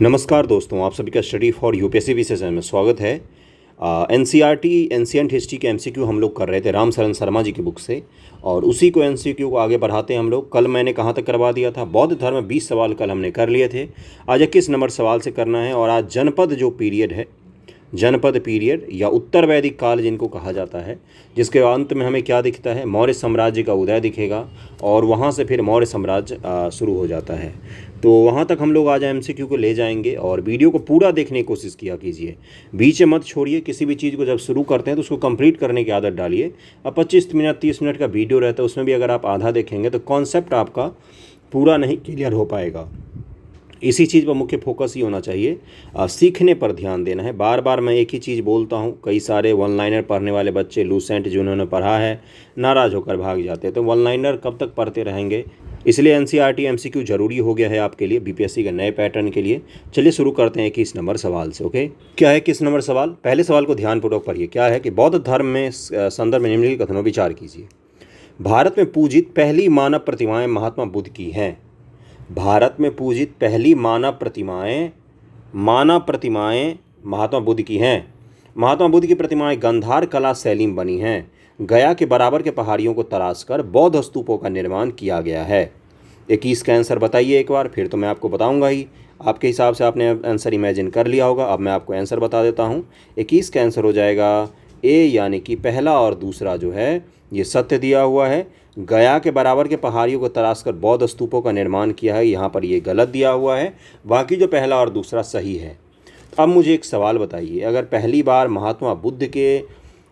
नमस्कार दोस्तों, आप सभी का स्टडी फॉर यूपीएससी विशेष में स्वागत है। एनसीईआरटी एंशिएंट हिस्ट्री के एमसीक्यू हम लोग कर रहे थे राम शरण शर्मा जी की बुक से, और उसी को एमसीक्यू को आगे बढ़ाते हैं हम लोग। कल मैंने कहाँ तक करवा दिया था? बौद्ध धर्म में 20 सवाल कल हमने कर लिए थे। आज 21 नंबर सवाल से करना है। और आज जनपद जो पीरियड है, जनपद पीरियड या उत्तर वैदिक काल जिनको कहा जाता है, जिसके अंत में हमें क्या दिखता है? मौर्य साम्राज्य का उदय दिखेगा और वहाँ से फिर मौर्य साम्राज्य शुरू हो जाता है। तो वहाँ तक हम लोग आज एमसीक्यू को ले जाएंगे और वीडियो को पूरा देखने की कोशिश किया कीजिए, बीच में मत छोड़िए। किसी भी चीज़ को जब शुरू करते हैं तो उसको कंप्लीट करने की आदत डालिए। अब 25 मिनट 30 मिनट का वीडियो रहता है, उसमें भी अगर आप आधा देखेंगे तो कॉन्सेप्ट आपका पूरा नहीं क्लियर हो पाएगा। इसी चीज़ पर मुख्य फोकस ही होना चाहिए, सीखने पर ध्यान देना है। बार बार मैं एक ही चीज़ बोलता हूँ। कई सारे वन लाइनर पढ़ने वाले बच्चे लूसेंट जिन्होंने पढ़ा है नाराज़ होकर भाग जाते हैं। तो वन लाइनर कब तक पढ़ते रहेंगे? इसलिए एनसीईआरटी एमसीक्यू जरूरी हो गया है आपके लिए, बीपीएससी के नए पैटर्न के लिए। चलिए शुरू करते हैं 21 नंबर सवाल से। ओके, क्या है 21 नंबर सवाल? पहले सवाल को ध्यानपूर्वक पढ़िए। क्या है कि बौद्ध धर्म में संदर्भ में निम्नलिखित कथनों विचार कीजिए। भारत में पूजित पहली मानव प्रतिमाएं महात्मा बुद्ध की हैं। भारत में पूजित पहली मानव प्रतिमाएं महात्मा बुद्ध की हैं। महात्मा बुद्ध की प्रतिमाएं गंधार कला शैली में बनी हैं। गया के बराबर के पहाड़ियों को तराशकर बौद्ध स्तूपों का निर्माण किया गया है। 21 का आंसर बताइए एक बार, फिर तो मैं आपको बताऊंगा ही। आपके हिसाब से आपने आंसर इमेजिन कर लिया होगा। अब मैं आपको आंसर बता देता हूँ। 21 का आंसर हो जाएगा ए, यानी कि पहला और दूसरा जो है ये सत्य दिया हुआ है। गया के बराबर के पहाड़ियों को तराशकर बौद्ध स्तूपों का निर्माण किया है, यहाँ पर ये गलत दिया हुआ है। बाकी जो पहला और दूसरा सही है। अब मुझे एक सवाल बताइए, अगर पहली बार महात्मा बुद्ध के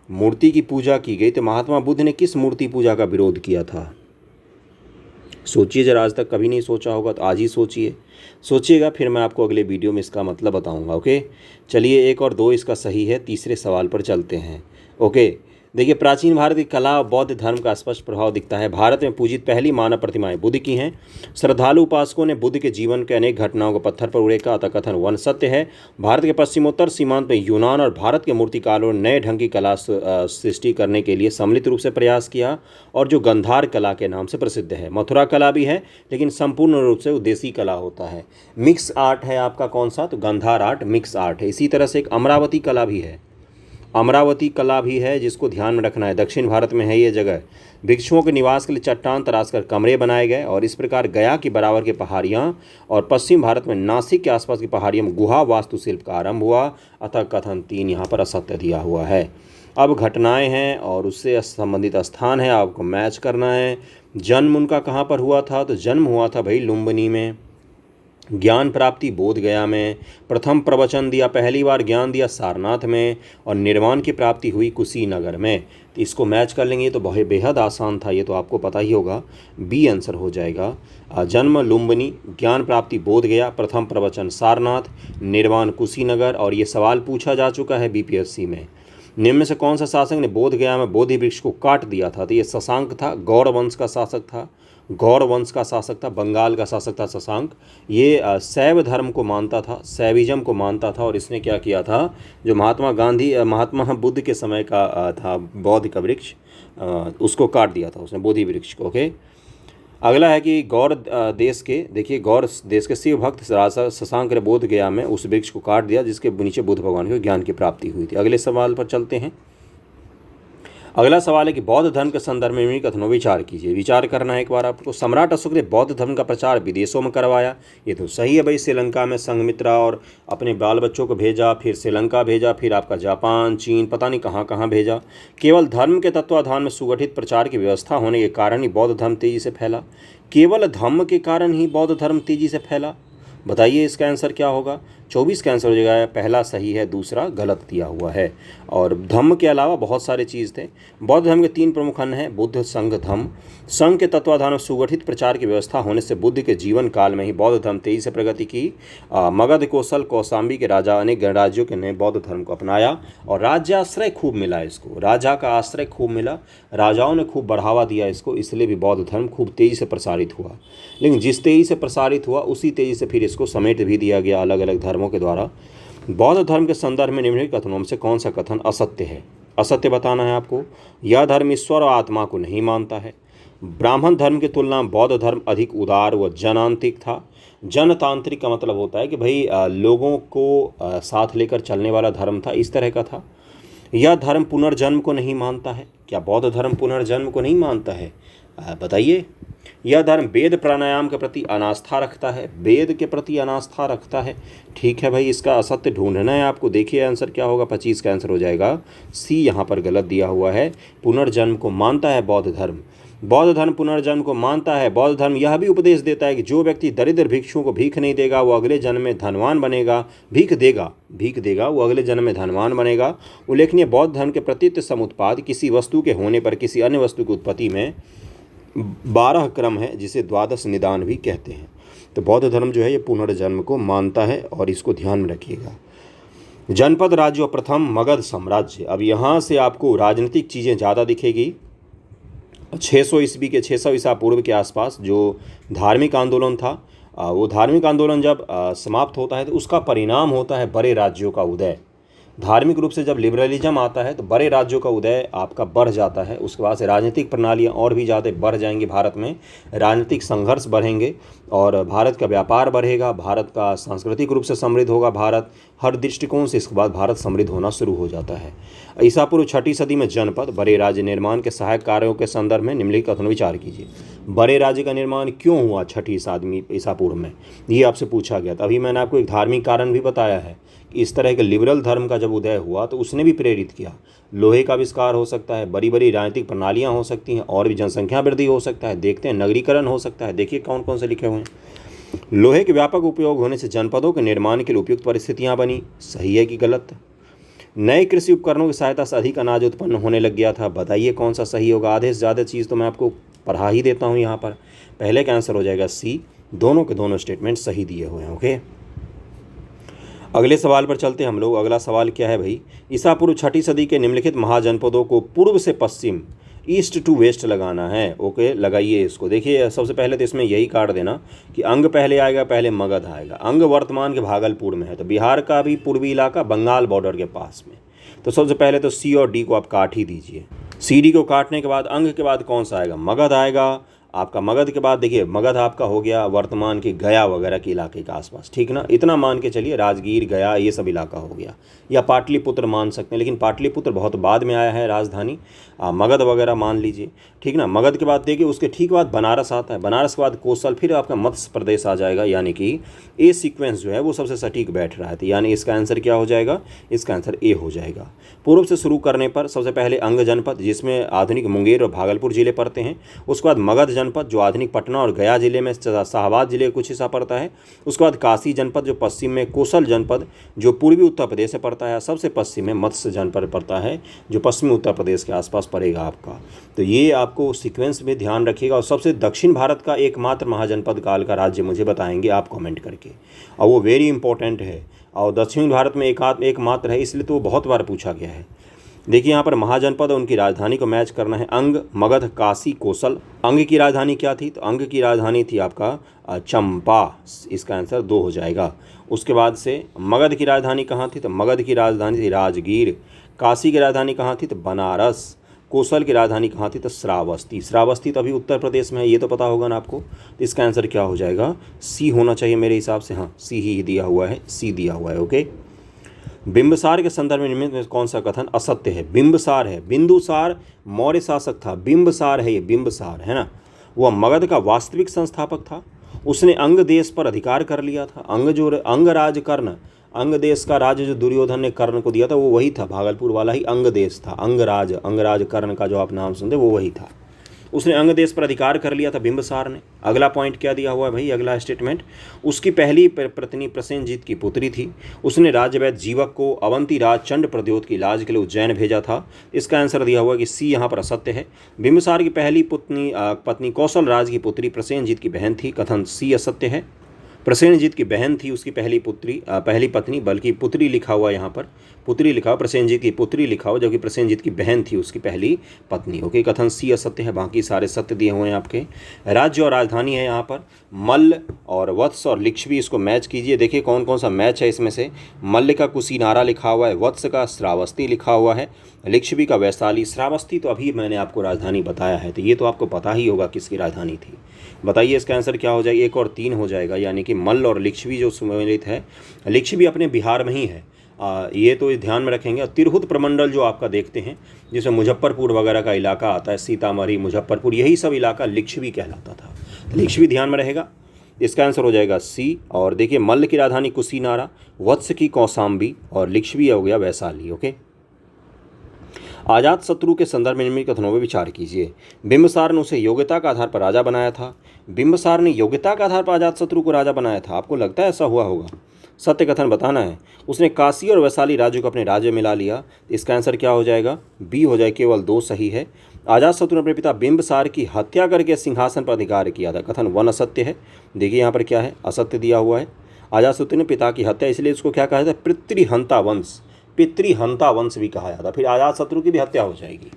मूर्ति की पूजा की गई तो महात्मा बुद्ध ने किस मूर्ति पूजा का विरोध किया था? सोचिए जरा, आज तक कभी नहीं सोचा होगा तो आज ही सोचिएगा, फिर मैं आपको अगले वीडियो में इसका मतलब बताऊंगा। ओके, चलिए 1 और 2 इसका सही है। तीसरे सवाल पर चलते हैं। ओके, देखिए, प्राचीन भारत की कला और बौद्ध धर्म का स्पष्ट प्रभाव दिखता है। भारत में पूजित पहली मानव प्रतिमाएं बुद्ध की हैं। श्रद्धालु उपासकों ने बुद्ध के जीवन के अनेक घटनाओं को पत्थर पर उड़ेका, अतः कथन वन सत्य है। भारत के पश्चिमोत्तर सीमांत में यूनान और भारत के मूर्तिकारों ने नए ढंग की कला सृष्टि करने के लिए सम्मिलित रूप से प्रयास किया, और जो गंधार कला के नाम से प्रसिद्ध है। मथुरा कला भी है, लेकिन संपूर्ण रूप से वो देसी कला होता है। मिक्स आर्ट है आपका कौन सा? तो गंधार आर्ट मिक्स आर्ट है। इसी तरह से एक अमरावती कला भी है, अमरावती कला भी है, जिसको ध्यान में रखना है। दक्षिण भारत में है ये जगह। भिक्षुओं के निवास के लिए चट्टान तराशकर कमरे बनाए गए, और इस प्रकार गया की बराबर की पहाड़ियाँ और पश्चिम भारत में नासिक के आसपास की पहाड़ियों में गुहा वास्तुशिल्प का आरंभ हुआ। अतः कथन 3 यहाँ पर असत्य दिया हुआ है। अब घटनाएं हैं और उससे संबंधित स्थान है, आपको मैच करना है। जन्म उनका कहाँ पर हुआ था? तो जन्म हुआ था भाई लुम्बिनी में। ज्ञान प्राप्ति बोध गया में। प्रथम प्रवचन दिया, पहली बार ज्ञान दिया सारनाथ में, और निर्वाण की प्राप्ति हुई कुशीनगर में। तो इसको मैच कर लेंगे। तो बहुत बेहद आसान था, ये तो आपको पता ही होगा। बी आंसर हो जाएगा। जन्म लुम्बिनी, ज्ञान प्राप्ति बोध गया, प्रथम प्रवचन सारनाथ, निर्वाण कुशीनगर। और ये सवाल पूछा जा चुका है बीपीएससी में। निम्न में से कौन सा शासक ने बोध गया में बोधि वृक्ष को काट दिया था? तो ये शशांक था, गौड़ वंश का शासक था। गौड़ वंश का शासक था, बंगाल का शासक था शशांक। ये शैव धर्म को मानता था, शैविज्म को मानता था। और इसने क्या किया था? जो महात्मा बुद्ध के समय का था बौद्ध का वृक्ष, उसको काट दिया था उसने, बोधि वृक्ष को। ओके, अगला है कि गौड़ देश के, देखिए गौड़ देश के शिव भक्त राजा शशांक ने बोध गया में उस वृक्ष को काट दिया जिसके नीचे बुद्ध भगवान को ज्ञान की प्राप्ति हुई थी। अगले सवाल पर चलते हैं। अगला सवाल है कि बौद्ध धर्म के संदर्भ में कथनों विचार कीजिए। विचार करना है एक बार आपको। सम्राट अशोक ने बौद्ध धर्म का प्रचार विदेशों में करवाया। ये तो सही है भाई। श्रीलंका में संघमित्रा और अपने बाल बच्चों को भेजा, फिर श्रीलंका भेजा, फिर आपका जापान, चीन, पता नहीं कहाँ कहाँ भेजा। केवल धर्म के तत्वाधान में सुगठित प्रचार की व्यवस्था होने के कारण ही बौद्ध धर्म तेजी से फैला। केवल धर्म के कारण ही बौद्ध धर्म तेजी से फैला। बताइए इसका आंसर क्या होगा? 24 का आंसर हो जाएगा। पहला सही है, दूसरा गलत दिया हुआ है। और धम्म के अलावा बहुत सारे चीज़ थे। बौद्ध धर्म के 3 प्रमुख खंड हैं, बुद्ध, संघ, धम्म। संघ के तत्वाधान में सुगठित प्रचार की व्यवस्था होने से बुद्ध के जीवन काल में ही बौद्ध धर्म तेजी से प्रगति की। मगध, कौशल, कौशाम्बी के राजा अनेक गणराज्यों के ने बौद्ध धर्म को अपनाया, और राज्याश्रय खूब मिला इसको। राजा का आश्रय खूब मिला, राजाओं ने खूब बढ़ावा दिया इसको, इसलिए भी बौद्ध धर्म खूब तेजी से प्रसारित हुआ। लेकिन जिस तेजी से प्रसारित हुआ उसी तेजी से फिर इसको समेट भी दिया गया अलग अलग धर्मों के द्वारा। बौद्ध धर्म के संदर्भ में निम्नलिखित कथनों में से कौन सा कथन असत्य है? असत्य बताना है आपको। यह धर्म ईश्वर और आत्मा को नहीं मानता है। ब्राह्मण धर्म की तुलना में बौद्ध धर्म अधिक उदार व जनांतिक था। जनतांत्रिक का मतलब होता है कि भाई लोगों को साथ लेकर चलने वाला धर्म था, इस तरह का था। यह धर्म पुनर्जन्म को नहीं मानता है। क्या बौद्ध धर्म पुनर्जन्म को नहीं मानता है? बताइए। यह धर्म वेद प्राणायाम के प्रति अनास्था रखता है, वेद के प्रति अनास्था रखता है। ठीक है भाई, इसका असत्य ढूंढना है आपको। देखिए आंसर क्या होगा, 25 का आंसर हो जाएगा सी, यहाँ पर गलत दिया हुआ है। पुनर्जन्म को मानता है बौद्ध धर्म, बौद्ध धर्म पुनर्जन्म को मानता है। बौद्ध धर्म यह भी उपदेश देता है कि जो व्यक्ति दरिद्र भिक्षुओं को भीख नहीं देगा वो अगले जन्म में धनवान बनेगा। भीख देगा वो अगले जन्म में धनवान बनेगा। उल्लेखनीय बौद्ध धर्म के प्रतीत समुत्पाद किसी वस्तु के होने पर किसी अन्य वस्तु की उत्पत्ति में 12 क्रम है, जिसे 12 निदान भी कहते हैं। तो बौद्ध धर्म जो है ये पुनर्जन्म को मानता है, और इसको ध्यान में रखिएगा। जनपद राज्य और प्रथम मगध साम्राज्य। अब यहाँ से आपको राजनीतिक चीज़ें ज़्यादा दिखेगी। 600 ईस्वी के 600 ईसा पूर्व के आसपास जो धार्मिक आंदोलन था, वो धार्मिक आंदोलन जब समाप्त होता है तो उसका परिणाम होता है बड़े राज्यों का उदय। धार्मिक रूप से जब लिबरलिज्म आता है तो बड़े राज्यों का उदय आपका बढ़ जाता है। उसके बाद से राजनीतिक प्रणालियाँ और भी ज़्यादा बढ़ जाएंगी भारत में, राजनीतिक संघर्ष बढ़ेंगे और भारत का व्यापार बढ़ेगा, भारत का सांस्कृतिक रूप से समृद्ध होगा। भारत हर दृष्टिकोण से इसके बाद भारत समृद्ध होना शुरू हो जाता है। ईसा पूर्व 6ठी सदी में जनपद बड़े राज्य निर्माण के सहायक कार्यों के संदर्भ में निम्नलिखित कथन विचार कीजिए। बड़े राज्य का निर्माण क्यों हुआ 6ठी सदी ईसा पूर्व में, ये आपसे पूछा गया था। अभी मैंने आपको एक धार्मिक कारण भी बताया है कि इस तरह के लिबरल धर्म का जब उदय हुआ तो उसने भी प्रेरित किया। लोहे का आविष्कार हो सकता है, बड़ी बड़ी राजनीतिक प्रणालियाँ हो सकती हैं, और भी जनसंख्या वृद्धि हो सकता है। देखते हैं, नगरीकरण हो सकता है। देखिए कौन कौन से लिखे हुए हैं। लोहे के व्यापक उपयोग होने से जनपदों के निर्माण के लिए उपयुक्त परिस्थितियाँ बनी। सही है कि गलत? नए कृषि उपकरणों की सहायता से अधिक अनाज उत्पन्न होने लग गया था। बताइए कौन सा सही होगा। आधे से ज़्यादा चीज़ तो मैं आपको पढ़ा ही देता हूँ यहाँ पर। पहले का आंसर हो जाएगा सी, दोनों के दोनों स्टेटमेंट सही दिए हुए हैं। ओके, अगले सवाल पर चलते हैं हम लोग। अगला सवाल क्या है भाई, ईसा पूर्व 6ठी सदी के निम्नलिखित महाजनपदों को पूर्व से पश्चिम, ईस्ट टू वेस्ट लगाना है। ओके, लगाइए इसको। देखिए सबसे पहले तो इसमें यही काट देना कि अंग पहले आएगा, पहले मगध आएगा। अंग वर्तमान के भागलपुर में है, तो बिहार का भी पूर्वी इलाका बंगाल बॉर्डर के पास में। तो सबसे पहले तो सी और डी को आप काट ही दीजिए। सी डी को काटने के बाद अंग के बाद कौन सा आएगा, मगध आएगा आपका। मगध के बाद देखिए मगध आपका हो गया वर्तमान के गया वगैरह के इलाके के आसपास, ठीक ना। इतना मान के चलिए, राजगीर गया ये सब इलाका हो गया, या पाटलिपुत्र मान सकते हैं, लेकिन पाटलिपुत्र बहुत बाद में आया है राजधानी। मगध वगैरह मान लीजिए, ठीक ना। मगध के बाद देखिए उसके ठीक बाद बनारस आता है, बनारस के बाद कौशल, फिर आपका मध्य प्रदेश आ जाएगा। यानी कि ए सीक्वेंस जो है वो सबसे सटीक बैठ रहा है। तो यानी इसका आंसर क्या हो जाएगा, इसका आंसर ए हो जाएगा। पूर्व से शुरू करने पर सबसे पहले अंग जनपद, जिसमें आधुनिक मुंगेर और भागलपुर जिले पड़ते हैं। उसके बाद मगध जनपद जो आधुनिक पटना और गया जिले में, शाहबाद जिले का कुछ हिस्सा पड़ता है। उसके बाद काशी जनपद जो पश्चिम में, कौशल जनपद जो पूर्वी उत्तर प्रदेश से पड़ता है, सबसे पश्चिम में मत्स्य जनपद पड़ता है जो पश्चिमी उत्तर प्रदेश के आसपास पड़ेगा आपका। तो ये आपको सीक्वेंस में ध्यान रखिएगा। और सबसे दक्षिण भारत का एकमात्र महाजनपद काल का राज्य मुझे बताएंगे आप कमेंट करके, और वो वेरी इंपॉर्टेंट है। और दक्षिण भारत में एकमात्र है, इसलिए तो वो बहुत बार पूछा गया है। देखिए यहाँ पर महाजनपद और उनकी राजधानी को मैच करना है। अंग, मगध, काशी, कौशल। अंग की राजधानी क्या थी, तो अंग की राजधानी थी आपका चंपा। इसका आंसर 2 हो जाएगा। उसके बाद से मगध की राजधानी कहाँ थी, तो मगध की राजधानी थी राजगीर। काशी की राजधानी कहाँ थी, तो बनारस। कौशल की राजधानी कहाँ थी, तो श्रावस्ती। श्रावस्ती तो अभी उत्तर प्रदेश में है, ये तो पता होगा ना आपको। तो इसका आंसर क्या हो जाएगा, सी होना चाहिए मेरे हिसाब से। हाँ, सी ही दिया हुआ है, सी दिया हुआ है। ओके, बिंबसार के संदर्भ में निम्नलिखित में कौन सा कथन असत्य है। बिंबसार है, बिंदुसार मौर्य शासक था, बिंबसार है ये, बिंबसार है ना। वह मगध का वास्तविक संस्थापक था। उसने अंग देश पर अधिकार कर लिया था। अंगराज कर्ण, अंग देश का राज्य जो दुर्योधन ने कर्ण को दिया था वो वही था, भागलपुर वाला ही अंग देश था। अंगराज कर्ण का जो आप नाम सुनते वो वही था। उसने अंग देश पर अधिकार कर लिया था बिंबसार ने। अगला पॉइंट क्या दिया हुआ है भाई, अगला स्टेटमेंट, उसकी पहली पत्नी प्रसेनजीत की पुत्री थी। उसने राज्यवैद्य जीवक को अवंती राज चंड प्रद्योत की इलाज के लिए उज्जैन भेजा था। इसका आंसर दिया हुआ कि सी यहाँ पर असत्य है। बिंबसार की पहली पत्नी कौशल राज की पुत्री प्रसेनजीत की बहन थी। कथन सी असत्य है। प्रसेनजीत की बहन थी उसकी पहली पत्नी, बल्कि पुत्री लिखा हुआ यहाँ पर, पुत्री लिखा हुआ, प्रसेनजीत की पुत्री लिखा हुआ, जबकि प्रसेनजीत की बहन थी उसकी पहली पत्नी। ओके, कथन सी असत्य है, बाकी सारे सत्य दिए हुए हैं आपके। राज्य और राजधानी है यहाँ पर मल्ल और वत्स और लिच्छवी, इसको मैच कीजिए। देखिए कौन कौन सा मैच है इसमें से। मल्ल का कुशीनारा लिखा हुआ है, वत्स का श्रावस्ती लिखा हुआ है, लिच्छवी का वैशाली। श्रावस्ती तो अभी मैंने आपको राजधानी बताया है, तो ये तो आपको पता ही होगा किसकी राजधानी थी। बताइए इसका आंसर क्या हो जाएगा, 1 और 3 हो जाएगा, यानी कि देखिए मल्ल और लिच्छवी जो सम्मिलित है, लिच्छवी अपने बिहार में ही है, ये तो ध्यान में रखेंगे। और तिरहुत प्रमंडल जो आपका देखते हैं जिसमें मुजफ्फरपुर वगैरह का इलाका आता है, सीतामढ़ी, मुजफ्फरपुर, यही सब इलाका लिच्छवी कहलाता था। लिच्छवी ध्यान में रहेगा। इसका आंसर हो जाएगा सी। और देखिए मल्ल की राजधानी कुशीनारा, वत्स की कौशाम्बी और लिच्छवी हो गया वैशाली। ओके, अजात शत्रु के संदर्भ में निम्नलिखित कथनों पर विचार कीजिए। बिंबिसार ने उसे योग्यता के आधार पर राजा बनाया था। बिंबिसार ने योग्यता के आधार पर अजात शत्रु को राजा बनाया था, आपको लगता है ऐसा हुआ होगा? सत्य कथन बताना है। उसने काशी और वैशाली राज्यों को अपने राज्य में मिला लिया। इसका आंसर क्या हो जाएगा? बी हो जाए, केवल 2 सही है। अजातशत्रु ने अपने पिता बिंबिसार की हत्या करके सिंहासन पर अधिकार किया था, कथन 1 असत्य है। देखिए यहाँ पर क्या है, असत्य दिया हुआ है। अजातशत्रु ने पिता की हत्या, इसलिए उसको क्या कहा जाता है? पितृहंता वंश, पितृहंता वंश भी कहा जाता है। फिर अजातशत्रु की भी हत्या हो जाएगी।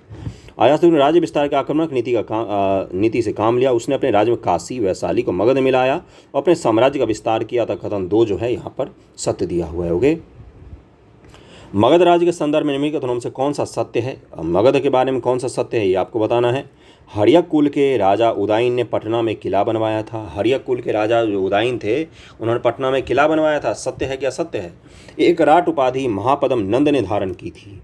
अजातशत्रु ने राज्य विस्तार के आक्रमक नीति से काम लिया। उसने अपने राज्य में काशी, वैशाली को मगध मिलाया और अपने साम्राज्य का विस्तार किया था, कथन 2 जो है यहाँ पर सत्य दिया हुआ है। ओके, मगध राज्य के संदर्भ में निम्नलिखित कथनों में से कौन सा सत्य है? मगध के बारे में कौन सा सत्य है ये आपको बताना है। हर्यक कुल के राजा उदयन ने पटना में किला बनवाया था। हर्यक कुल के राजा जो उदयन थे उन्होंने पटना में किला बनवाया था, सत्य है क्या? सत्य है। एक राट उपाधि महापदम नंद ने धारण की थी।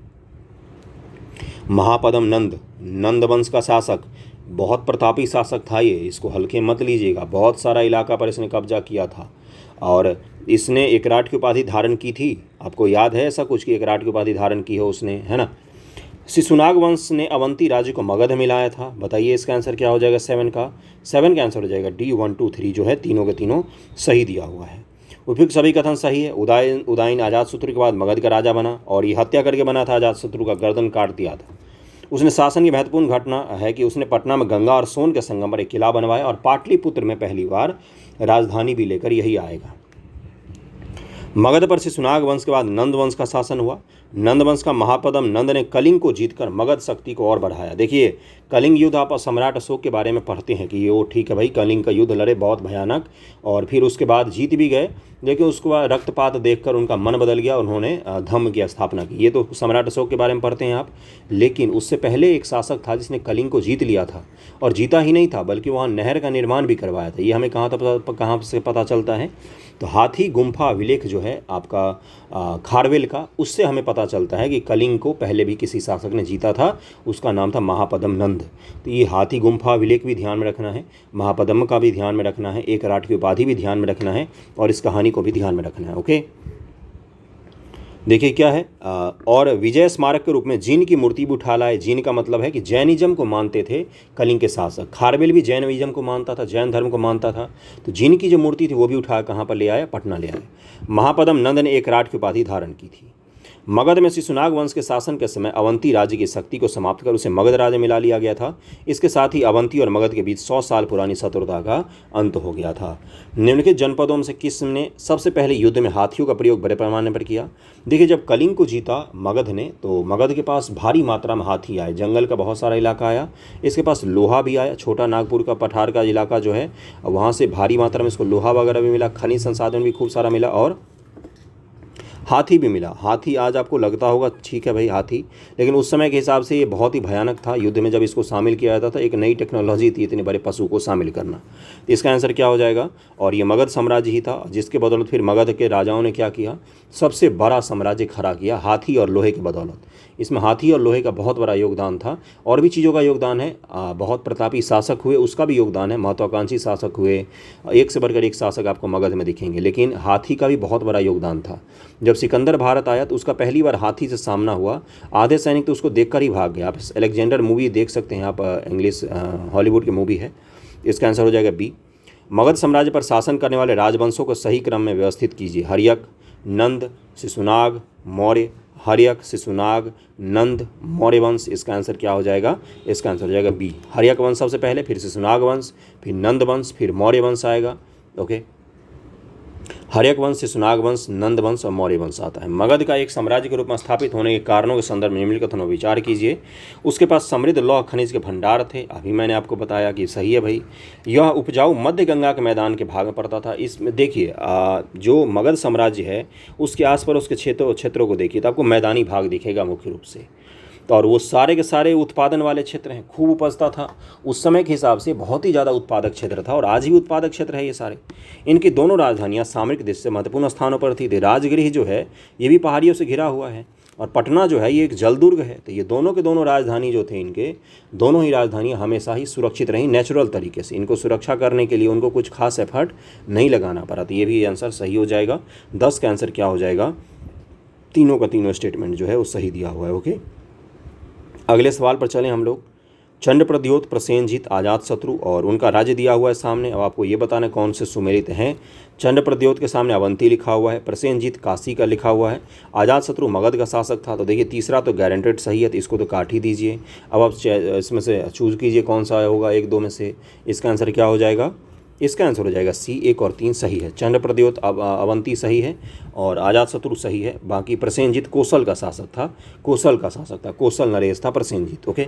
महापदम नंद, नंद वंश का शासक, बहुत प्रतापी शासक था ये, इसको हल्के मत लीजिएगा। बहुत सारा इलाका पर इसने कब्जा किया था और इसने एकराट की उपाधि धारण की थी। आपको याद है ऐसा कुछ कि एकराट की उपाधि धारण की हो उसने, है ना? शिशुनाग वंश ने अवंती राज्य को मगध में लाया था। बताइए इसका आंसर क्या हो जाएगा? 7 का आंसर हो जाएगा डी। 1 2 3 जो है तीनों के तीनों सही दिया हुआ है। उपयुक्त सभी कथन सही है। उदयन अजातशत्रु के बाद मगध का राजा बना और ये हत्या करके बना था, अजातशत्रु का गर्दन काट दिया था। उसने शासन की महत्वपूर्ण घटना है कि उसने पटना में गंगा और सोन के संगम पर एक किला बनवाया और पाटलिपुत्र में पहली बार राजधानी भी लेकर यही आएगा। मगध पर शिशुनाग वंश के बाद नंद वंश का शासन हुआ। नंद वंश का महापदम नंद ने कलिंग को जीतकर मगध शक्ति को और बढ़ाया। देखिए कलिंग युद्ध आप सम्राट अशोक के बारे में पढ़ते हैं कि ये वो ठीक है भाई, कलिंग का युद्ध लड़े बहुत भयानक, और फिर उसके बाद जीत भी गए, लेकिन उसके बाद रक्तपात देखकर उनका मन बदल गया, उन्होंने धम्म की स्थापना की। ये तो सम्राट अशोक के बारे में पढ़ते हैं आप। लेकिन उससे पहले एक शासक था जिसने कलिंग को जीत लिया था, और जीता ही नहीं था बल्कि वहाँ नहर का निर्माण भी करवाया था। ये हमें कहाँ से पता चलता है? तो हाथी गुम्फा अभिलेख जो है आपका खारवेल का, उससे हमें पता चलता है कि कलिंग को पहले भी किसी शासक ने जीता था, उसका नाम था महापदम नंद। तो ये हाथी गुम्फा अभिलेख भी ध्यान में रखना है, महापदम का भी ध्यान में रखना है, एक राट की उपाधि भी ध्यान में रखना है, और इस कहानी को भी ध्यान में रखना है। ओके, देखिए क्या है, और विजय स्मारक के रूप में जीन की मूर्ति भी उठा लाए। जीन का मतलब है कि जैनिज्म को मानते थे कलिंग के शासक। खारवेल भी जैनिज्म को मानता था, जैन धर्म को मानता था। तो जीन की जो मूर्ति थी वो भी उठा कहाँ पर ले आया? पटना ले आए। महापदम नंद ने एक राट की उपाधि धारण की थी। मगध में शिशुनाग वंश के शासन के समय अवंती राज्य की शक्ति को समाप्त कर उसे मगध राज्य मिला लिया गया था। इसके साथ ही अवंती और मगध के बीच 100 साल पुरानी शत्रुता का अंत हो गया था। निम्नलिखित जनपदों में से किसने सबसे पहले युद्ध में हाथियों का प्रयोग बड़े पैमाने पर किया? देखिए जब कलिंग को जीता मगध ने, तो मगध के पास भारी मात्रा में हाथी आए, जंगल का बहुत सारा इलाका आया, इसके पास लोहा भी आया। छोटा नागपुर का पठार का इलाका जो है वहाँ से भारी मात्रा में इसको लोहा वगैरह भी मिला, खनिज संसाधन भी खूब सारा मिला, और हाथी भी मिला। हाथी आज आपको लगता होगा ठीक है भाई हाथी, लेकिन उस समय के हिसाब से ये बहुत ही भयानक था। युद्ध में जब इसको शामिल किया जाता था, एक नई टेक्नोलॉजी थी इतने बड़े पशु को शामिल करना। इसका आंसर क्या हो जाएगा? और ये मगध साम्राज्य ही था, जिसके बदौलत फिर मगध के राजाओं ने क्या किया? सबसे बड़ा साम्राज्य खड़ा किया हाथी और लोहे की बदौलत। इसमें हाथी और लोहे का बहुत बड़ा योगदान था, और भी चीज़ों का योगदान है। बहुत प्रतापी शासक हुए उसका भी योगदान है, महत्वाकांक्षी शासक हुए, एक से बढ़कर एक शासक आपको मगध में दिखेंगे, लेकिन हाथी का भी बहुत बड़ा योगदान था। जब सिकंदर भारत आया तो उसका पहली बार हाथी से सामना हुआ, आधे सैनिक तो उसको देखकर ही भाग गया। आप अलेक्जेंडर मूवी देख सकते हैं, आप इंग्लिश हॉलीवुड की मूवी है। इसका आंसर हो जाएगा बी। मगध साम्राज्य पर शासन करने वाले राजवंशों को सही क्रम में व्यवस्थित कीजिए। हर्यक, नंद, शिशुनाग, मौर्य। हर्यक, शिशुनाग, नंद, मौर्य वंश। इसका आंसर क्या हो जाएगा? इसका आंसर हो जाएगा बी। हर्यक वंश सबसे पहले, फिर शिशुनाग वंश, फिर नंद वंश, फिर मौर्य वंश आएगा। ओके, हर्यक वंश, शिशुनाग वंश, नंद वंश और मौर्य वंश आता है। मगध का एक साम्राज्य के रूप में स्थापित होने के कारणों के संदर्भ में निम्नलिखित कथनों पर विचार कीजिए। उसके पास समृद्ध लौह खनिज के भंडार थे, अभी मैंने आपको बताया कि सही है भाई। यह उपजाऊ मध्य गंगा के मैदान के भाग में पड़ता था। इसमें देखिए जो मगध साम्राज्य है उसके आस पर उसके क्षेत्रों को देखिए तो आपको मैदानी भाग दिखेगा मुख्य रूप से। तो और वो सारे के सारे उत्पादन वाले क्षेत्र हैं, खूब उपजता था उस समय के हिसाब से, बहुत ही ज़्यादा उत्पादक क्षेत्र था और आज भी उत्पादक क्षेत्र है ये सारे। इनकी दोनों राजधानियाँ सामरिक दृष्टि से महत्वपूर्ण स्थानों पर थी। राजगृह जो है ये भी पहाड़ियों से घिरा हुआ है और पटना जो है ये एक जलदुर्ग है। तो ये दोनों के दोनों राजधानी जो थे इनके, दोनों ही राजधानियाँ हमेशा ही सुरक्षित रहीं नेचुरल तरीके से। इनको सुरक्षा करने के लिए उनको कुछ खास एफर्ट नहीं लगाना पड़ा। तो ये भी आंसर सही हो जाएगा। 10 का आंसर क्या हो जाएगा, तीनों का तीनों स्टेटमेंट जो है वो सही दिया हुआ है। ओके, अगले सवाल पर चलें हम लोग। चंद्रप्रद्योत, प्रसेनजीत, अजातशत्रु और उनका राज्य दिया हुआ है सामने। अब आपको ये बताना कौन से सुमेलित हैं। चंद्रप्रद्योत के सामने अवंती लिखा हुआ है, प्रसेनजीत काशी का लिखा हुआ है, अजातशत्रु मगध का शासक था। तो देखिए तीसरा तो गारंटेड सही है, तो इसको तो काट ही दीजिए। अब आप इसमें से चूज कीजिए कौन सा होगा एक दो में से। इसका आंसर क्या हो जाएगा, इसका आंसर हो जाएगा सी, 1 और 3 सही है। चंद्रप्रद्योत अवंती सही है और अजातशत्रु सही है। बाकी प्रसेनजीत कौशल का शासक था, कौशल नरेश था प्रसेनजीत। ओके,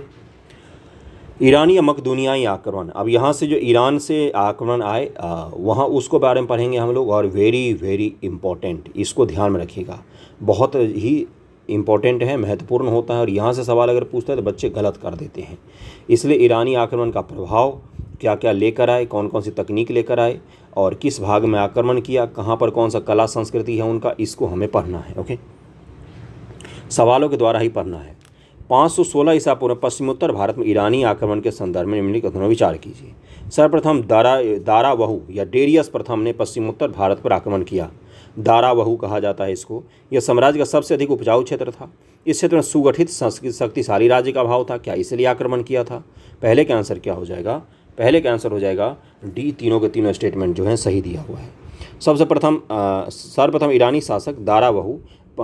ईरानी या मकदूनियाई आक्रमण। अब यहाँ से जो ईरान से आक्रमण आए वहाँ उसको बारे में पढ़ेंगे हम लोग, और वेरी वेरी इम्पोर्टेंट, इसको ध्यान में रखिएगा, बहुत ही इम्पोर्टेंट है, महत्वपूर्ण होता है। और यहाँ से सवाल अगर पूछता है तो बच्चे गलत कर देते हैं। इसलिए ईरानी आक्रमण का प्रभाव क्या क्या लेकर आए, कौन कौन सी तकनीक लेकर आए और किस भाग में आक्रमण किया, कहाँ पर कौन सा कला संस्कृति है उनका, इसको हमें पढ़ना है। ओके, सवालों के द्वारा ही पढ़ना है। 516 ईसा पूर्व पश्चिमोत्तर भारत में ईरानी आक्रमण के संदर्भ में निम्नलिखित कथनों विचार कीजिए। सर्वप्रथम दारावहु या डेरियस प्रथम ने पश्चिमोत्तर भारत पर आक्रमण किया। दारावहु कहा जाता है इसको। यह साम्राज्य का सबसे अधिक उपजाऊ क्षेत्र था। इस क्षेत्र में सुगठित शक्तिशाली राज्य का अभाव था। क्या इसलिए आक्रमण किया था? पहले का आंसर क्या हो जाएगा? पहले का आंसर हो जाएगा डी। तीनों के तीनों स्टेटमेंट जो हैं सही दिया हुआ है। सर्वप्रथम ईरानी शासक दारावहु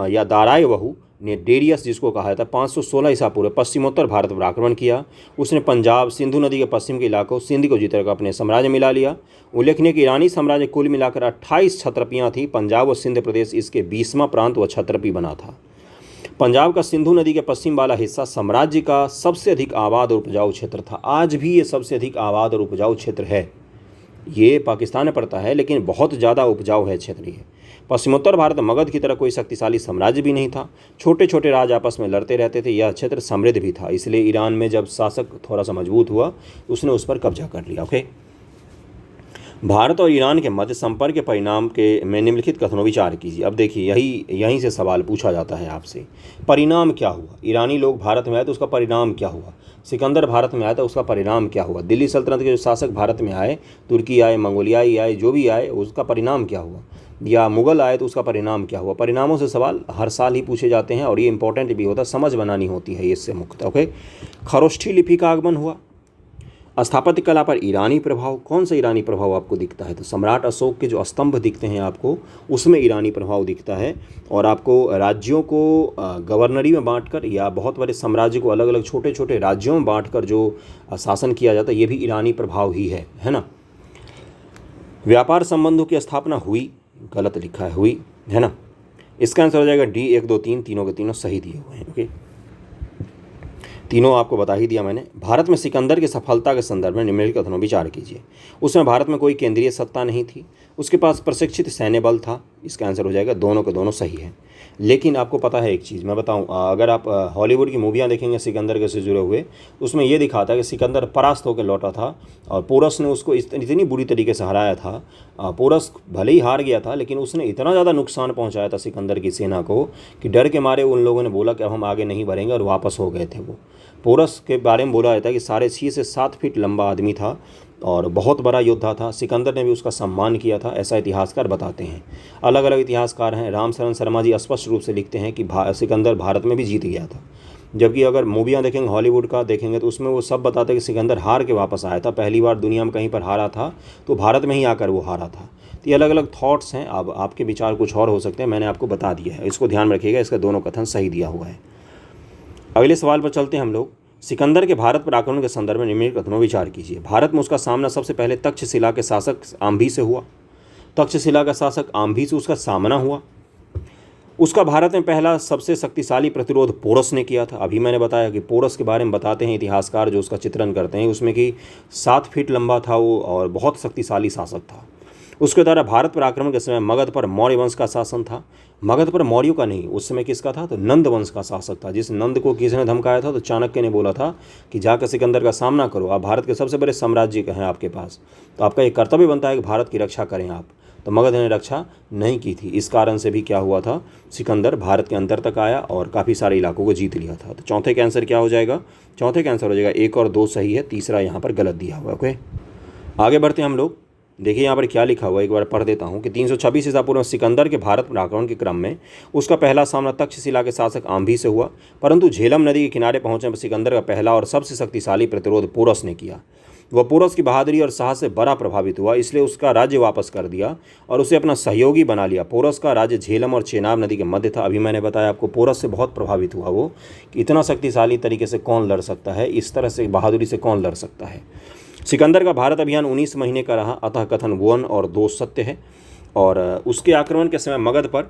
या दारायवहु ने डेरियस, जिसको कहा जाता है 516 ईसा पूर्व पश्चिमोत्तर भारत पर आक्रमण किया। उसने पंजाब, सिंधु नदी के पश्चिम के इलाकों सिंध को जीतकर अपने साम्राज्य मिला लिया। उल्लेखनीय कि ईरानी साम्राज्य कुल मिलाकर 28 छत्रपियाँ थी। पंजाब और सिंध प्रदेश इसके 20वां प्रांत व छत्रपी बना था। पंजाब का सिंधु नदी के पश्चिम वाला हिस्सा साम्राज्य का सबसे अधिक आबाद और उपजाऊ क्षेत्र था। आज भी ये सबसे अधिक आबाद और उपजाऊ क्षेत्र है। ये पाकिस्तान में पड़ता है लेकिन बहुत ज़्यादा उपजाऊ है क्षेत्र ये। पश्चिमोत्तर भारत मगध की तरह कोई शक्तिशाली साम्राज्य भी नहीं था। छोटे छोटे राज आपस में लड़ते रहते थे। यह क्षेत्र समृद्ध भी था, इसलिए ईरान में जब शासक थोड़ा सा मजबूत हुआ उसने उस पर कब्जा कर लिया। ओके, भारत और ईरान के मध्य संपर्क के परिणाम के में निम्नलिखित कथनों विचार कीजिए। अब देखिए यहीं से सवाल पूछा जाता है आपसे। परिणाम क्या हुआ? ईरानी लोग भारत में आए तो उसका परिणाम क्या हुआ? सिकंदर भारत में आया तो उसका परिणाम क्या हुआ? दिल्ली सल्तनत के जो शासक भारत में आए, तुर्की आए, मंगोलियाई आए, जो भी आए, उसका परिणाम क्या हुआ? या मुगल आए तो उसका परिणाम क्या हुआ? परिणामों से सवाल हर साल ही पूछे जाते हैं और ये इंपॉर्टेंट भी होता है, समझ बनानी होती है इससे मुक्त। ओके, खरोष्ठी लिपि का आगमन हुआ। स्थापत्य कला पर ईरानी प्रभाव। कौन सा ईरानी प्रभाव आपको दिखता है? तो सम्राट अशोक के जो स्तंभ दिखते हैं आपको, उसमें ईरानी प्रभाव दिखता है। और आपको राज्यों को गवर्नरी में बांटकर या बहुत बड़े साम्राज्य को अलग अलग छोटे छोटे राज्यों में बांटकर जो शासन किया जाता है, ये भी ईरानी प्रभाव ही है ना। व्यापार संबंधों की स्थापना हुई, गलत लिखा है हुई, है ना। इसका आंसर हो जाएगा डी। 1, 2, 3 तीनों के तीनों सही दिए हुए हैं। ओके, तीनों आपको बता ही दिया मैंने। भारत में सिकंदर की सफलता के संदर्भ में निम्नलिखित कथनों विचार कीजिए। उसमें भारत में कोई केंद्रीय सत्ता नहीं थी, उसके पास प्रशिक्षित सैन्य बल था। इसका आंसर हो जाएगा दोनों के दोनों सही है। लेकिन आपको पता है एक चीज़ मैं बताऊं, अगर आप हॉलीवुड की मूवियाँ देखेंगे सिकंदर के से जुड़े हुए, उसमें यह दिखाता है कि सिकंदर परास्त होकर लौटा था और पोरस ने उसको इतनी बुरी तरीके से हराया था। पोरस भले ही हार गया था लेकिन उसने इतना ज़्यादा नुकसान पहुँचाया था सिकंदर की सेना को कि डर के मारे उन लोगों ने बोला कि अब हम आगे नहीं बढ़ेंगे और वापस हो गए थे वो। पोरस के बारे में बोला जाता है कि 6.5 से 7 फीट लंबा आदमी था और बहुत बड़ा योद्धा था। सिकंदर ने भी उसका सम्मान किया था, ऐसा इतिहासकार बताते हैं। अलग अलग इतिहासकार हैं। रामशरण शर्मा जी स्पष्ट रूप से लिखते हैं कि सिकंदर भारत में भी जीत गया था। जबकि अगर मूवियाँ देखेंगे, हॉलीवुड का देखेंगे, तो उसमें वो सब बताते हैं कि सिकंदर हार के वापस आया था। पहली बार दुनिया में कहीं पर हारा था तो भारत में ही आकर वो हारा था। तो ये अलग अलग थॉट्स हैं। अब आपके विचार कुछ और हो सकते हैं, मैंने आपको बता दिया है, इसको ध्यान में रखिएगा। इसका दोनों कथन सही दिया हुआ है। अगले सवाल पर चलते हैं हम लोग। सिकंदर के भारत पर आक्रमण के संदर्भ में निम्नलिखित कथनों विचार कीजिए। भारत में उसका सामना सबसे पहले तक्षशिला के शासक आम्भी से हुआ। तक्षशिला का शासक आम्भी से उसका सामना हुआ। उसका भारत में पहला सबसे शक्तिशाली प्रतिरोध पोरस ने किया था। अभी मैंने बताया कि पोरस के बारे में बताते हैं इतिहासकार जो उसका चित्रण करते हैं, उसमें कि 7 फीट लंबा था वो और बहुत शक्तिशाली शासक था। उसके द्वारा भारत पर आक्रमण के समय मगध पर मौर्य वंश का शासन था। मगध पर मौर्यों का नहीं, उस समय किसका था? तो नंद वंश का शासक था। जिस नंद को किसने धमकाया था? तो चाणक्य ने बोला था कि जाकर सिकंदर का सामना करो, आप भारत के सबसे बड़े साम्राज्य हैं आपके पास, तो आपका एक कर्तव्य बनता है कि भारत की रक्षा करें आप। तो मगध ने रक्षा नहीं की थी। इस कारण से भी क्या हुआ था, सिकंदर भारत के अंदर तक आया और काफ़ी सारे इलाकों को जीत लिया था। तो चौथे का आंसर क्या हो जाएगा? चौथे का आंसर हो जाएगा 1 और 2 सही है, तीसरा यहाँ पर गलत दिया हुआ है। ओके, आगे बढ़ते हैं हम लोग। देखिए यहाँ पर क्या लिखा हुआ है, एक बार पढ़ देता हूँ कि 326 ईसा पूर्व में सिकंदर के भारत पर आक्रमण के क्रम में उसका पहला सामना तक्षशिला के शासक आम्भी से हुआ, परंतु झेलम नदी के किनारे पहुंचने पर सिकंदर का पहला और सबसे शक्तिशाली प्रतिरोध पोरस ने किया। वह पोरस की बहादुरी और साहस से बड़ा प्रभावित हुआ, इसलिए उसका राज्य वापस कर दिया और उसे अपना सहयोगी बना लिया। पोरस का राज्य झेलम और चेनाब नदी के मध्य था। अभी मैंने बताया आपको, पोरस से बहुत प्रभावित हुआ वो, कि इतना शक्तिशाली तरीके से कौन लड़ सकता है, इस तरह से बहादुरी से कौन लड़ सकता है। सिकंदर का भारत अभियान 19 महीने का रहा, अतः कथन 1 और 2 सत्य है। और उसके आक्रमण के समय मगध पर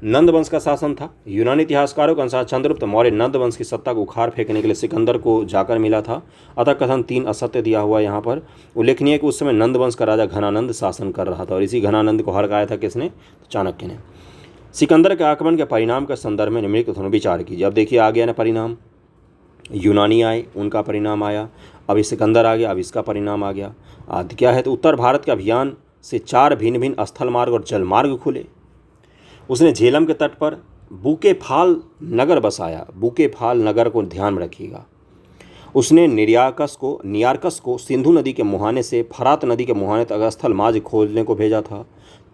नंद वंश का शासन था। यूनानी इतिहासकारों के अनुसार चंद्रगुप्त मौर्य नंद वंश की सत्ता को उखाड़ फेंकने के लिए सिकंदर को जाकर मिला था, अतः कथन 3 असत्य दिया हुआ यहाँ पर। उल्लेखनीय है कि उस समय नंद वंश का राजा घनानंद शासन कर रहा था और इसी घनानंद को हराया था किसने? तो चाणक्य ने। सिकंदर के आक्रमण के परिणाम के संदर्भ में निम्नलिखित विचार कीजिए। अब देखिए आ गया ना परिणाम, यूनानी आए, उनका परिणाम आया, अभी सिकंदर आ गया, अब इसका परिणाम आ गया। आदि क्या है? तो उत्तर भारत के अभियान से 4 भिन्न भिन्न स्थल मार्ग और जल मार्ग खुले। उसने झेलम के तट पर बुकेफाल नगर बसाया। बुकेफाल नगर को ध्यान में रखिएगा। उसने नियारकस को सिंधु नदी के मुहाने से फरात नदी के मुहाने तक स्थल मार्ग खोजने को भेजा था।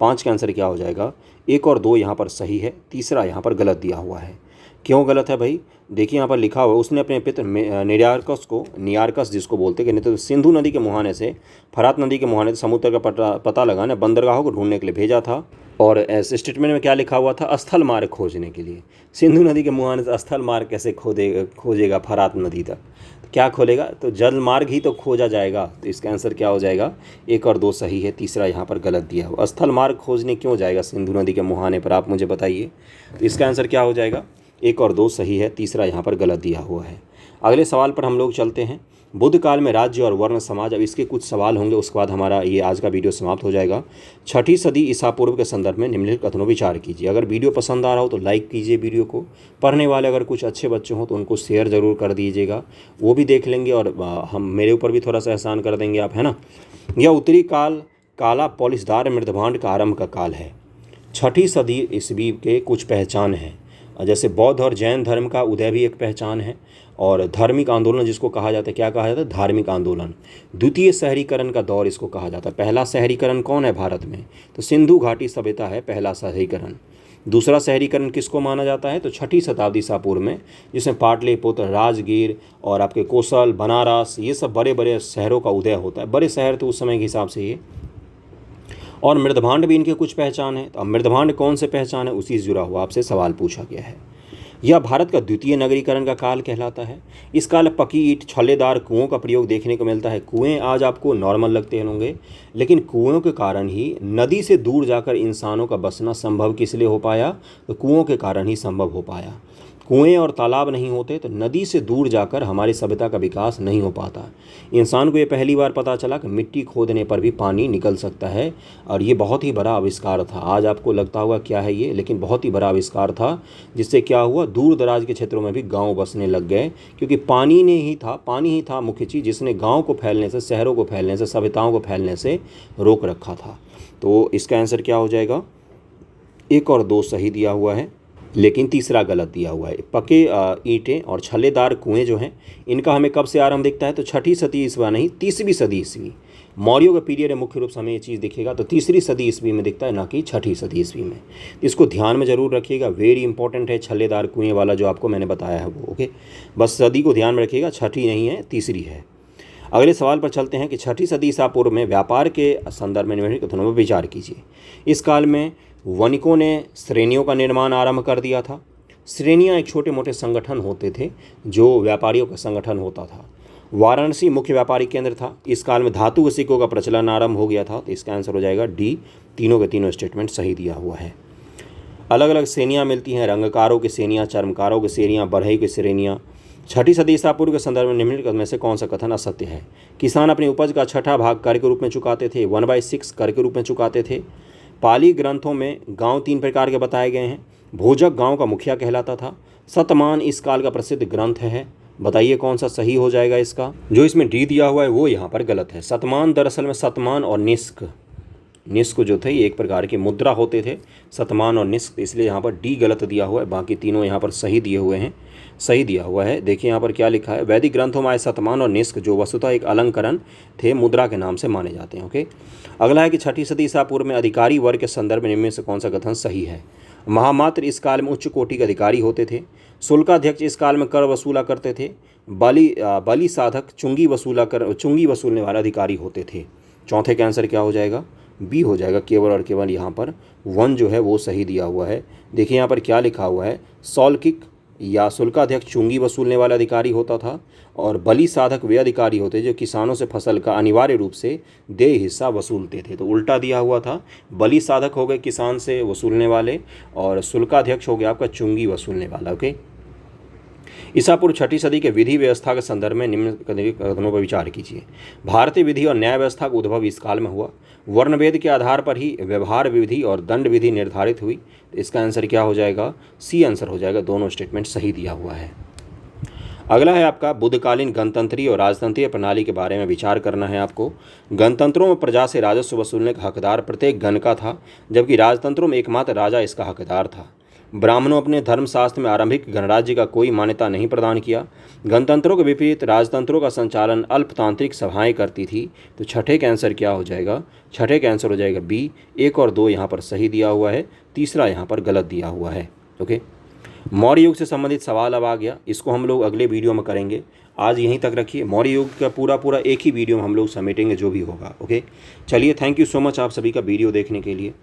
5 का आंसर क्या हो जाएगा? 1 और 2 यहाँ पर सही है, तीसरा यहाँ पर गलत दिया हुआ है। क्यों गलत है भाई? देखिए यहाँ पर लिखा हुआ, उसने अपने पिता नियारकस जिसको बोलते कि नहीं, तो सिंधु नदी के मुहाने से फरात नदी के मुहाने से समुद्र का पता लगाने बंदरगाहों को ढूंढने के लिए भेजा था। और इस स्टेटमेंट में क्या लिखा हुआ था? स्थल मार्ग खोजने के लिए। सिंधु नदी के मुहाने से स्थल मार्ग कैसे खोजेगा फरात नदी तक? क्या खोलेगा? तो जल मार्ग ही तो खोजा जाएगा। तो इसका आंसर क्या हो जाएगा? 1 और 2 सही है, तीसरा यहाँ पर गलत दिया हुआ। स्थल मार्ग खोजने क्यों जाएगा सिंधु नदी के मुहाने पर, आप मुझे बताइए। तो इसका आंसर क्या हो जाएगा? 1 और 2 सही है, तीसरा यहाँ पर गलत दिया हुआ है। अगले सवाल पर हम लोग चलते हैं। बुद्ध काल में राज्य और वर्ण समाज, अब इसके कुछ सवाल होंगे, उसके बाद हमारा ये आज का वीडियो समाप्त हो जाएगा। 6ठी सदी ईसा पूर्व के संदर्भ में निम्नलिखित कथनों विचार कीजिए। अगर वीडियो पसंद आ रहा हो तो लाइक कीजिए वीडियो को। पढ़ने वाले अगर कुछ अच्छे बच्चे हों तो उनको शेयर ज़रूर कर दीजिएगा, वो भी देख लेंगे और हम मेरे ऊपर भी थोड़ा सा एहसान कर देंगे आप, है ना। यह उत्तरी काल काला पॉलिशदार मृदभांड का आरंभ का काल है। 6ठी सदी ईस्वी के कुछ पहचान हैं, जैसे बौद्ध और जैन धर्म का उदय भी एक पहचान है। और धार्मिक आंदोलन जिसको कहा जाता है, क्या कहा जाता है? धार्मिक आंदोलन। द्वितीय शहरीकरण का दौर इसको कहा जाता है। पहला शहरीकरण कौन है भारत में? तो सिंधु घाटी सभ्यता है पहला शहरीकरण। दूसरा शहरीकरण किसको माना जाता है? तो 6ठी शताब्दी ईसा पूर्व में, जिसमें पाटलिपुत्र, राजगीर और आपके कोसल, बनारस, ये सब बड़े बड़े शहरों का उदय होता है। बड़े शहर थे उस समय के हिसाब से ये। और मृदभांड भी इनके कुछ पहचान है। तो अब मृदभांड कौन से पहचान है, उसी से जुड़ा हुआ आपसे सवाल पूछा गया है। यह भारत का द्वितीय नगरीकरण का काल कहलाता है। इस काल पक्की ईंट, छल्लेदार कुओं का प्रयोग देखने को मिलता है। कुएं आज आपको नॉर्मल लगते होंगे, लेकिन कुओं के कारण ही नदी से दूर जाकर इंसानों का बसना संभव किस लिए हो पाया? तो कुओं के कारण ही संभव हो पाया। कुएं और तालाब नहीं होते तो नदी से दूर जाकर हमारी सभ्यता का विकास नहीं हो पाता। इंसान को ये पहली बार पता चला कि मिट्टी खोदने पर भी पानी निकल सकता है, और ये बहुत ही बड़ा आविष्कार था। आज आपको लगता होगा क्या है ये, लेकिन बहुत ही बड़ा आविष्कार था, जिससे क्या हुआ, दूर दराज के क्षेत्रों में भी गाँव बसने लग गए, क्योंकि पानी ही था मुख्य चीज़ जिसने गाँव को फैलने से, शहरों को फैलने से, सभ्यताओं को फैलने से रोक रखा था। तो इसका आंसर क्या हो जाएगा? 1 और 2 सही दिया हुआ है, लेकिन तीसरा गलत दिया हुआ है। पक्के ईंटें और छल्लेदार कुएं जो हैं, इनका हमें कब से आरंभ दिखता है? तो 6ठी सदी ईस्वी नहीं, 3वीं सदी ईस्वी। मौर्यों का पीरियड है मुख्य रूप से हमें ये चीज़ दिखेगा, तो 3री सदी ईस्वी में दिखता है, ना कि 6ठी सदी ईस्वी में। इसको ध्यान में जरूर रखिएगा, वेरी इंपॉर्टेंट है छल्लेदार कुएँ वाला जो आपको मैंने बताया है वो। ओके, बस सदी को ध्यान में रखिएगा, 6ठी नहीं है, 3री है। अगले सवाल पर चलते हैं कि 6ठी सदी ईसा पूर्व में व्यापार के संदर्भ में निम्नलिखित कथनों पर विचार कीजिए। इस काल में वणिकों ने श्रेणियों का निर्माण आरंभ कर दिया था। श्रेणियाँ एक छोटे मोटे संगठन होते थे जो व्यापारियों का संगठन होता था। वाराणसी मुख्य व्यापारिक केंद्र था। इस काल में धातु के सिक्कों का प्रचलन आरंभ हो गया था। तो इसका आंसर हो जाएगा डी, तीनों के तीनों स्टेटमेंट सही दिया हुआ है। अलग अलग श्रेणियाँ मिलती हैं, रंगकारों की श्रेणियाँ, चर्मकारों की श्रेणियाँ, बढ़ई की श्रेणियाँ, छठी सदी ईसा पूर्व के संदर्भ में निम्नलिखित में से कौन सा कथन असत्य है? किसान अपनी उपज का छठा भाग कर के रूप में चुकाते थे, 1/6 कर के रूप में चुकाते थे। पाली ग्रंथों में गांव 3 प्रकार के बताए गए हैं। भोजक गांव का मुखिया कहलाता था। शतमान इस काल का प्रसिद्ध ग्रंथ है। बताइए कौन सा सही हो जाएगा इसका? जो इसमें डी दिया हुआ है वो यहाँ पर गलत है। शतमान दरअसल में शतमान और निष्क जो थे ये एक प्रकार के मुद्रा होते थे, शतमान और निष्क, इसलिए यहाँ पर डी गलत दिया हुआ है। बाकी तीनों यहाँ पर सही दिए हुए हैं, सही दिया हुआ है। देखिए यहाँ पर क्या लिखा है, वैदिक ग्रंथों में आए शतमान और निष्क जो वस्तुतः एक अलंकरण थे, मुद्रा के नाम से माने जाते हैं। ओके, अगला है कि छठी सदी ईसा पूर्व में अधिकारी वर्ग के संदर्भ में इनमें से कौन सा कथन सही है? महामात्र इस काल में उच्च कोटि के अधिकारी होते थे। शुल्काध्यक्ष इस काल में कर वसूला करते थे। बलि साधक चुंगी वसूलने वाले अधिकारी होते थे। चौथे का आंसर क्या हो जाएगा? बी हो जाएगा, केवल और केवल यहाँ पर 1 जो है वो सही दिया हुआ है। देखिए यहाँ पर क्या लिखा हुआ है, सौल्किक या शुल्काध्यक्ष चुंगी वसूलने वाला अधिकारी होता था और बलि साधक वे अधिकारी होते जो किसानों से फसल का अनिवार्य रूप से देय हिस्सा वसूलते थे। तो उल्टा दिया हुआ था, बलि साधक हो गए किसान से वसूलने वाले और शुल्काध्यक्ष हो गया आपका चुंगी वसूलने वाला। ओके, ईसा पूर्व छठी सदी के विधि व्यवस्था के संदर्भ में निम्न कथनों पर विचार कीजिए। भारतीय विधि और न्याय व्यवस्था का उद्भव इस काल में हुआ। वर्णभेद के आधार पर ही व्यवहार विधि और दंड विधि निर्धारित हुई। तो इसका आंसर क्या हो जाएगा? सी आंसर हो जाएगा। दोनों स्टेटमेंट सही दिया हुआ है। अगला है आपका बुद्धकालीन गणतंत्रीय और राजतंत्रीय प्रणाली के बारे में विचार करना है आपको। गणतंत्रों में प्रजा से राजस्व वसूलने का हकदार प्रत्येक गण का था, जबकि राजतंत्रों में एकमात्र राजा इसका हकदार था। ब्राह्मणों अपने धर्मशास्त्र में आरंभिक गणराज्य का कोई मान्यता नहीं प्रदान किया। गणतंत्रों के विपरीत राजतंत्रों का संचालन अल्पतांत्रिक सभाएं करती थी। तो छठे का आंसर क्या हो जाएगा? छठे का आंसर हो जाएगा बी। 1 और 2 यहाँ पर सही दिया हुआ है, तीसरा यहाँ पर गलत दिया हुआ है। ओके, मौर्य युग से संबंधित सवाल अब आ गया, इसको हम लोग अगले वीडियो में करेंगे। आज यहीं तक रखिए, मौर्य युग का पूरा एक ही वीडियो में हम लोग समेटेंगे जो भी होगा। ओके, चलिए, थैंक यू सो मच आप सभी का वीडियो देखने के लिए।